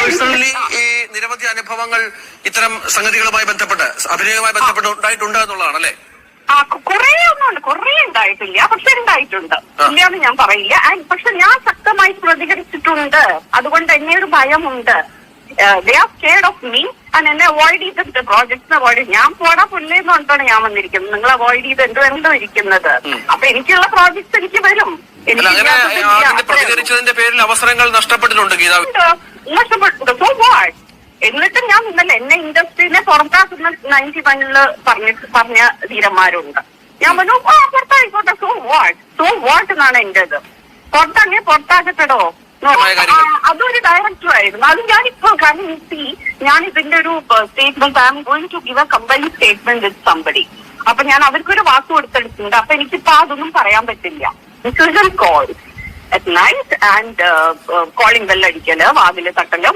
Personally ഈ നിരവധി അനുഭവങ്ങൾ ഇത്തരം സംഗതികളുമായി ബന്ധപ്പെട്ട് അഭിനയവുമായി ബന്ധപ്പെട്ട് ഉണ്ടായിട്ടുണ്ട് എന്നുള്ളതാണ് അല്ലേ? കുറെ ഉണ്ടായിട്ടില്ല, പക്ഷെ ഉണ്ടായിട്ടുണ്ട്, ഇല്ലാന്ന് ഞാൻ പറയില്ല. പക്ഷെ ഞാൻ ശക്തമായി പ്രതികരിച്ചിട്ടുണ്ട്. അതുകൊണ്ട് എന്നെ ഒരു ഭയമുണ്ട്. They are scared of me and എന്നെ അവോയ്ഡ് ചെയ്തിട്ട് പ്രോജക്ട്സിനെ അവോയ്ഡ് ചെയ്ത് ഞാൻ പോടാ പുല്ലേന്ന് പറഞ്ഞിട്ടാണ് ഞാൻ വന്നിരിക്കുന്നത്. നിങ്ങൾ അവോയ്ഡ് ചെയ്ത് എന്തോ ഇരിക്കുന്നത്. അപ്പൊ എനിക്കുള്ള പ്രോജക്ട്സ് എനിക്ക് വരും. പ്രതികരിച്ചതിന്റെ പേരിൽ അവസരങ്ങൾ നഷ്ടപ്പെട്ടിട്ടുണ്ട്. So what? എന്നിട്ട് ഞാൻ ഇന്നലെ എന്നെ ഇൻഡസ്ട്രീനെ പുറത്താക്കുന്ന 91-ല് പറഞ്ഞ ധീരന്മാരുണ്ട്. ഞാൻ പറഞ്ഞു പുറത്തായിക്കോട്ടെ, സോ വാട്ട് എന്നാണ് എന്റേത്. പുറത്താക്കട്ടെടോ. അതൊരു ഡയറക്ടർ ആയിരുന്നു. അത് ഞാനിപ്പോ ഞാൻ ഇതിന്റെ ഒരു statement I am going to give a company statement with somebody. അപ്പൊ ഞാൻ അവർക്കൊരു വാക്ക് കൊടുത്തെടുത്തിട്ടുണ്ട്. അപ്പൊ എനിക്കിപ്പോ അതൊന്നും പറയാൻ പറ്റില്ല. Call at night and calling bell അടിക്കല്, വാതില് തട്ടല്,